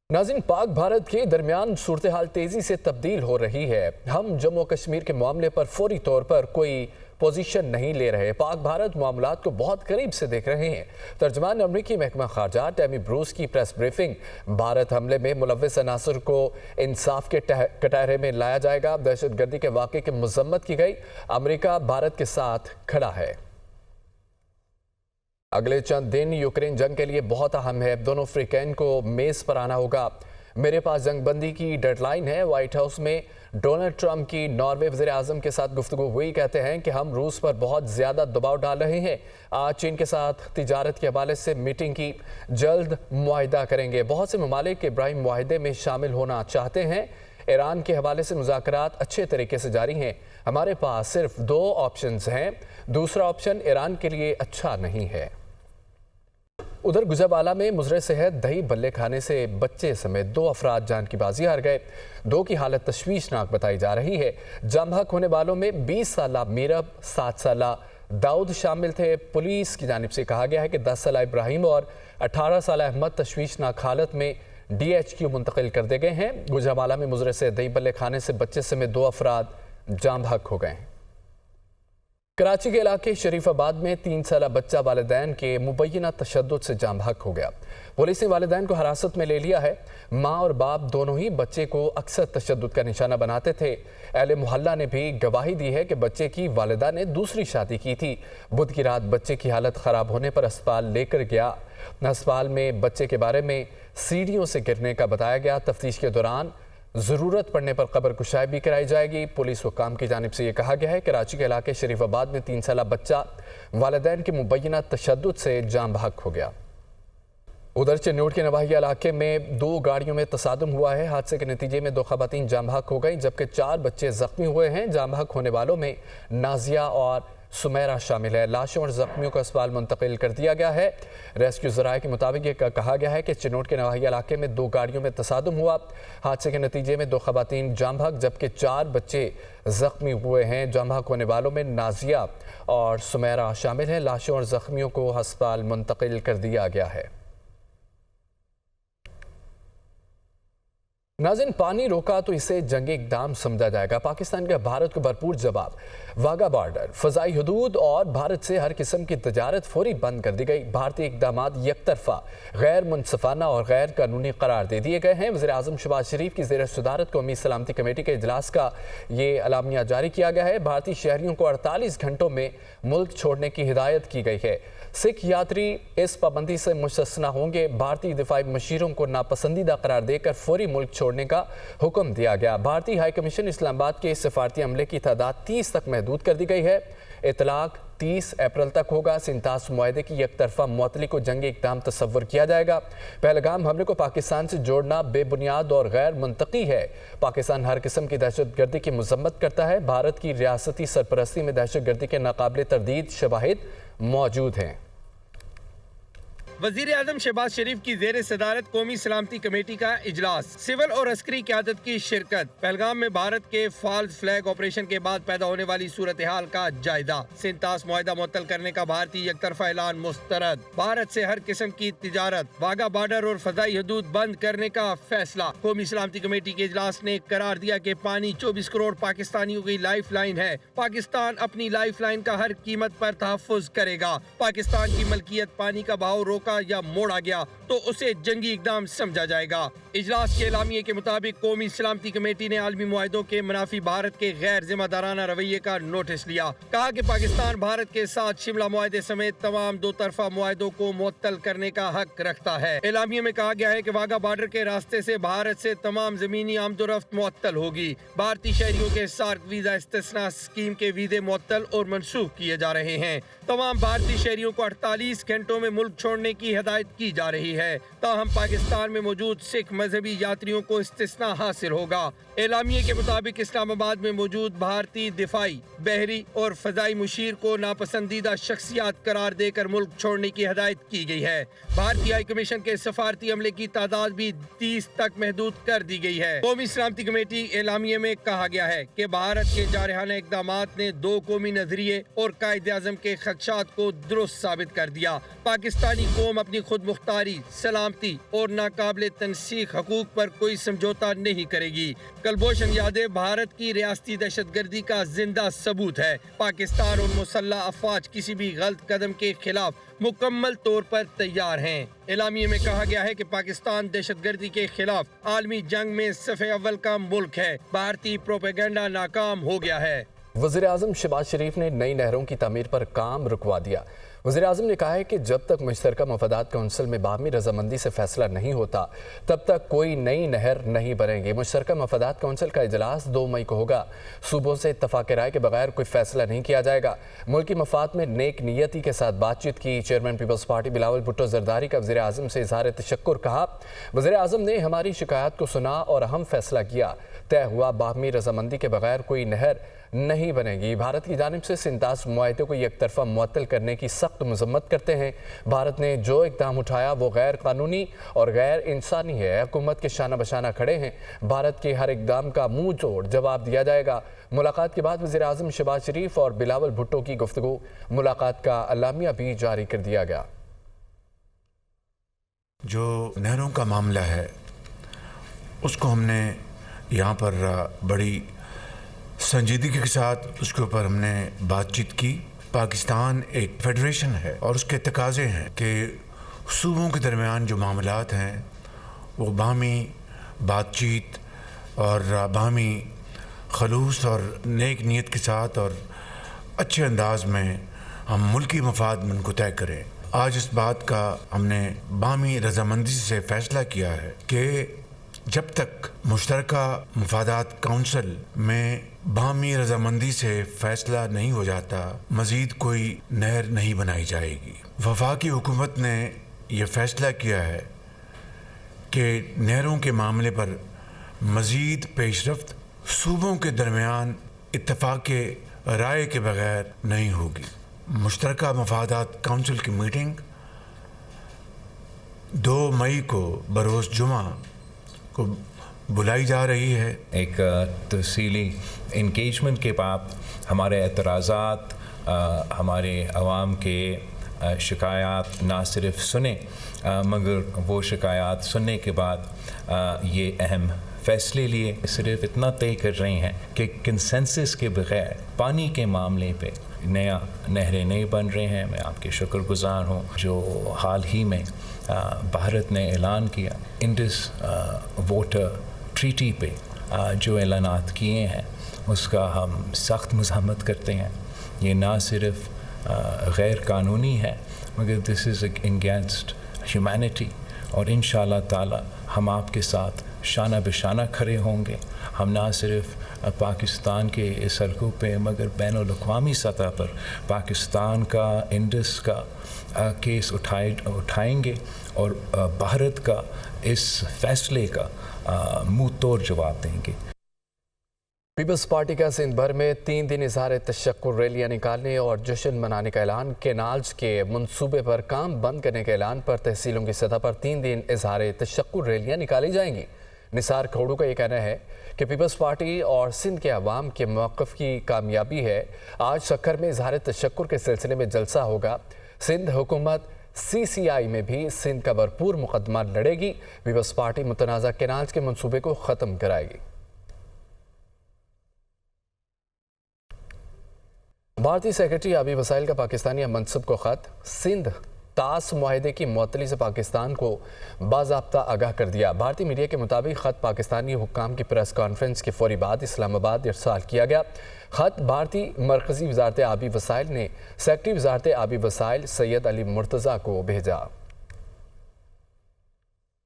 नाज़रीन, पाक भारत के दरमियान सूरत हाल तेज़ी से तब्दील हो रही है। हम जम्मू कश्मीर के मामले पर फौरी तौर पर कोई पोजीशन नहीं ले रहे। पाक भारत मामलात को बहुत करीब से देख रहे हैं। तर्जमान अमरीकी महकमा खारजा टैमी ब्रूस की प्रेस ब्रीफिंग। भारत हमले में मुलव्विस अनासर को इंसाफ के कटहरे में लाया जाएगा। दहशत गर्दी के वाक़े की मज़म्मत की गई। अमरीका भारत के साथ खड़ा है। अगले चंद दिन यूक्रेन जंग के लिए बहुत अहम है। दोनों फ्रीकैन को मेज़ पर आना होगा। मेरे पास जंग बंदी की डेडलाइन है। व्हाइट हाउस में डोनाल्ड ट्रंप की नॉर्वे वज़ीर आज़म के साथ गुफ्तगू हुई। कहते हैं कि हम रूस पर बहुत ज़्यादा दबाव डाल रहे हैं। आज चीन के साथ तिजारत के हवाले से मीटिंग की, जल्द मुआहिदा करेंगे। बहुत से ममालिक इब्राहिम मुआहिदे में शामिल होना चाहते हैं। ईरान के हवाले से मुज़ाकरात अच्छे तरीके से जारी हैं। हमारे पास सिर्फ 2 ऑप्शंस हैं। दूसरा ऑप्शन ईरान के लिए अच्छा नहीं है। उधर गुजरावाला में मुजरे सेहत दही बल्ले खाने से बच्चे समेत 2 अफराद जान की बाजी हार गए। 2 की हालत तशवीशनाक बताई जा रही है। जाम हक होने वालों में 20 साला मीरब, 7 साला दाऊद शामिल थे। पुलिस की जानिब से कहा गया है कि 10 साला इब्राहिम और 18 साला अहमद तशवीशनाक हालत में DHQ मुंतकिल कर दिए गए हैं। गुजरावाला में मुजरे से दही बल्ले खाने से बच्चे समेत 2 अफराद जाम हक हो गए हैं। कराची के इलाके शरीफाबाद में 3 साला बच्चा वालिदैन के मुबैना तशद्दुद से जाम हक हो गया। पुलिस ने वालिदैन को हिरासत में ले लिया है। माँ और बाप दोनों ही बच्चे को अक्सर तशद्दुद का निशाना बनाते थे। अहले मोहल्ला ने भी गवाही दी है कि बच्चे की वालिदा ने दूसरी शादी की थी। बुध की रात बच्चे की हालत ख़राब होने पर अस्पताल लेकर गया। अस्पताल में बच्चे के बारे में सीढ़ियों से गिरने का बताया गया। तफ्तीश के दौरान ज़रूरत पड़ने पर कब्र कुशाई भी कराई जाएगी। पुलिस हुकाम की जानिब से ये कहा गया है कि कराची के इलाके शरीफाबाद में 3 साला बच्चा वालिदैन के मुबैना तशद्दुद से जाम बहक हो गया। उधर चिन्नौट के नवाहिया इलाके में 2 गाड़ियों में तसादुम हुआ है। हादसे के नतीजे में 2 ख़वातीन जाम बहक हो गई, जबकि 4 बच्चे ज़ख्मी हुए हैं। जाम बहक होने वालों में नाजिया और सुमेरा शामिल है। लाशों और ज़ख्मियों को अस्पताल मुंतकिल कर दिया गया है। रेस्क्यू ज़राए के मुताबिक ये कहा गया है कि चिन्नौट के नवाहिया इलाके में 2 गाड़ियों में तसादुम हुआ। हादसे के नतीजे में 2 ख़वातीन जाम बहक जबकि 4 बच्चे ज़ख्मी हुए हैं। जाम बहक होने वालों में नाजिया और सुमेरा शामिल हैं। लाशों और ज़ख्मियों को अस्पताल मुंतकिल कर दिया गया है। नाज़रीन, पानी रोका तो इसे जंगी इक़दाम समझा जाएगा। पाकिस्तान का भारत को भरपूर जवाब। वाघा बॉर्डर, फ़ज़ाई हदूद और भारत से हर किस्म की तजारत फौरी बंद कर दी गई। भारतीय इक़दामात यकतरफ़ा, गैर मुनसफ़ाना और गैर कानूनी करार दे दिए गए हैं। वज़ीर आज़म शहबाज शरीफ की ज़ेर सदारत कौमी सलामती कमेटी के इजलास का ये अलामिया जारी किया गया है। भारतीय शहरियों को 48 घंटों में मुल्क छोड़ने की हिदायत की गई है। सिख यात्री इस पाबंदी से मुस्तस्ना होंगे। भारतीय दिफाई मशीरों को नापसंदीदा करार देकर फौरी मुल्क छोड़ने का हुक्म दिया गया। भारतीय हाई कमीशन इस्लामाबाद के सफारती अमले की तादाद 30 तक महदूद कर दी गई है। इतलाक 30 अप्रैल तक होगा। सिंतास मुआहदे की एकतरफा मुअत्तली को जंगी इक़दाम तस्वर किया जाएगा। पहलगाम हमले को पाकिस्तान से जोड़ना बेबुनियाद और गैर मंतकी है। पाकिस्तान हर किस्म की दहशत गर्दी की मजम्मत करता है। भारत की रियासती सरपरस्ती में दहशत गर्दी के नाकाबिले तरदीद शवाहिद मौजूद हैं। वज़ीर आज़म शहबाज शरीफ की ज़ेर सदारत कौमी सलामती कमेटी का इजलास, सिविल और अस्करी क़यादत की शिरकत। पहलगाम में भारत के फॉल्स फ्लैग ऑपरेशन के बाद पैदा होने वाली सूरत हाल का जायजा। सिंतास मुआहदा मुअत्तल करने का भारतीय एकतरफा ऐलान मुस्तरद। भारत से हर किस्म की तिजारत, वाघा बॉर्डर और फ़ज़ाई हदूद बंद करने का फैसला। कौमी सलामती कमेटी के इजलास ने करार दिया कि पानी 24 करोड़ पाकिस्तानियों की लाइफ लाइन है। पाकिस्तान अपनी लाइफ लाइन का हर कीमत पर तहफ़्फ़ुज़ करेगा। पाकिस्तान की मलकियत पानी का बहाव रोका या मोड़ा गया तो उसे जंगी इक़दाम समझा जाएगा। इजलास के एलामिये के मुताबिक कौमी सलामती कमेटी ने आलमी मुआहिदों के मुनाफी भारत के गैर जिम्मेदाराना रवैये का नोटिस लिया। कहा कि पाकिस्तान भारत के साथ शिमला मुआहिदे समेत तमाम 2 तरफा मुआहिदों को मुअत्तल करने का हक रखता है। एलामिये में कहा गया है कि वाघा बॉर्डर के रास्ते से भारत से तमाम जमीनी आमदोरफ्त मुअत्तल होगी। भारतीय शहरियों के सार्क वीजा इस्तिस्ना स्कीम के वीजे मुअत्तल और मनसूख किए जा रहे हैं। तमाम भारतीय शहरियों को 48 घंटों में मुल्क छोड़ने की हिदायत की जा रही है। ताहम पाकिस्तान में मौजूद सिख मजहबी यात्रियों को इस्तिस्ना हासिल होगा। एलामिये के मुताबिक इस्लामाबाद में मौजूद भारतीय दिफाई, बहरी और फजाई मुशीर को नापसंदीदा शख्सियात करार देकर मुल्क छोड़ने की हिदायत की गई है। भारतीय हाई कमीशन के सफारती अमले की तादाद भी 30 तक महदूद कर दी गई है। कौमी सलामती कमेटी एलामिये में कहा गया है कि भारत के जारहाना इक़दामात ने 2 कौमी नजरिए और कायदे आज़म के खदशात को दुरुस्त साबित कर दिया। पाकिस्तानी कौम قوم اپنی خود مختاری، سلامتی اور ناقابل تنسیق حقوق پر کوئی سمجھوتا نہیں کرے گی۔ کلبھوشن یادو بھارت کی ریاستی دہشت گردی کا زندہ ثبوت ہے۔ پاکستان اور مسلح افواج کسی بھی غلط قدم کے خلاف مکمل طور پر تیار ہیں۔ اعلامیے میں کہا گیا ہے کہ پاکستان دہشت گردی کے خلاف عالمی جنگ میں صف اول کا ملک ہے۔ بھارتی پروپیگنڈا ناکام ہو گیا ہے۔ وزیر اعظم شہباز شریف نے نئی نہروں کی تعمیر پر کام رکوا دیا۔ وزیر اعظم نے کہا ہے کہ جب تک مشترکہ مفادات کونسل میں باہمی رضامندی سے فیصلہ نہیں ہوتا تب تک کوئی نئی نہر نہیں بنے گی۔ مشترکہ مفادات کونسل کا اجلاس 2 مئی کو ہوگا۔ صوبوں سے اتفاق رائے کے بغیر کوئی فیصلہ نہیں کیا جائے گا۔ ملکی مفاد میں نیک نیتی کے ساتھ بات چیت کی۔ چیئرمین پیپلز پارٹی بلاول بھٹو زرداری کا وزیر اعظم سے اظہار تشکر کہا۔ وزیر اعظم نے ہماری شکایات کو سنا اور اہم فیصلہ کیا۔ طے ہوا باہمی رضامندی کے بغیر کوئی نہر نہیں بنے گی۔ بھارت کی جانب سے سنتاس معاہدے کو یک طرفہ معطل کرنے کی سخت مذمت کرتے ہیں۔ بھارت نے جو اقدام اٹھایا وہ غیر قانونی اور غیر انسانی ہے۔ حکومت کے شانہ بشانہ کھڑے ہیں۔ بھارت کے ہر اقدام کا منہ توڑ جواب دیا جائے گا۔ ملاقات کے بعد وزیر اعظم شہباز شریف اور بلاول بھٹو کی گفتگو، ملاقات کا اعلامیہ بھی جاری کر دیا گیا۔ جو نہروں کا معاملہ ہے اس کو ہم نے یہاں پر بڑی سنجیدگی کے ساتھ اس کے اوپر ہم نے بات چیت کی۔ پاکستان ایک فیڈریشن ہے اور اس کے تقاضے ہیں کہ صوبوں کے درمیان جو معاملات ہیں وہ باہمی بات چیت اور باہمی خلوص اور نیک نیت کے ساتھ اور اچھے انداز میں ہم ملکی مفاد میں ان کو طے کریں۔ آج اس بات کا ہم نے باہمی رضامندی سے فیصلہ کیا ہے کہ جب تک مشترکہ مفادات کونسل میں باہمی رضامندی سے فیصلہ نہیں ہو جاتا مزید کوئی نہر نہیں بنائی جائے گی۔ وفاقی حکومت نے یہ فیصلہ کیا ہے کہ نہروں کے معاملے پر مزید پیش رفت صوبوں کے درمیان اتفاق رائے کے بغیر نہیں ہوگی۔ مشترکہ مفادات کونسل کی میٹنگ 2 مئی کو بروز جمعہ کو بلائی جا رہی ہے۔ ایک تفصیلی انگیجمنٹ کے بعد ہمارے اعتراضات، ہمارے عوام کے شکایات نہ صرف سنیں مگر وہ شکایات سننے کے بعد یہ اہم فیصلے لیے۔ صرف اتنا طے کر رہے ہیں کہ کنسنسس کے بغیر پانی کے معاملے پہ نیا نہریں نہیں بن رہے ہیں۔ میں آپ کے شکر گزار ہوں جو حال ہی میں بھارت نے اعلان کیا انڈس واٹر ٹریٹی پہ جو اعلانات کیے ہیں اس کا ہم سخت مذمت کرتے ہیں۔ یہ نہ صرف غیر قانونی ہے مگر دس از اگینسٹ ہیومینٹی، اور انشاءاللہ تعالی ہم آپ کے ساتھ شانہ بشانہ کھڑے ہوں گے۔ ہم نہ صرف پاکستان کے اس حلقوں پہ مگر بین الاقوامی سطح پر پاکستان کا انڈس کا کیس اٹھائیں گے اور بھارت کا اس فیصلے کا منہ توڑ جواب دیں گے۔ پیپلز پارٹی کا سندھ بھر میں 3 دن اظہار تشکر ریلیاں نکالنے اور جشن منانے کا اعلان۔ کینالز کے منصوبے پر کام بند کرنے کے اعلان پر تحصیلوں کی سطح پر 3 دن اظہار تشکر ریلیاں نکالی جائیں گی۔ نثار کھوڑو کا یہ کہنا ہے کہ پیپلز پارٹی اور سندھ کے عوام کے موقف کی کامیابی ہے۔ آج سکھر میں اظہار تشکر کے سلسلے میں جلسہ ہوگا۔ سندھ حکومت CCI میں بھی سندھ کا بھرپور مقدمہ لڑے گی۔ پیپلز پارٹی متنازع کینالز کے منصوبے کو ختم کرائے گی۔ بھارتی سیکرٹری آبی وسائل کا پاکستانی منصب کو خط۔ سندھ تاس معاہدے کی معطلی سے پاکستان کو باضابطہ آگاہ کر دیا۔ بھارتی میڈیا کے مطابق خط پاکستانی حکام کی پریس کانفرنس کے فوری بعد اسلام آباد ارسال کیا گیا۔ خط بھارتی مرکزی وزارت آبی وسائل نے سیکرٹری وزارت آبی وسائل سید علی مرتضیٰ کو بھیجا۔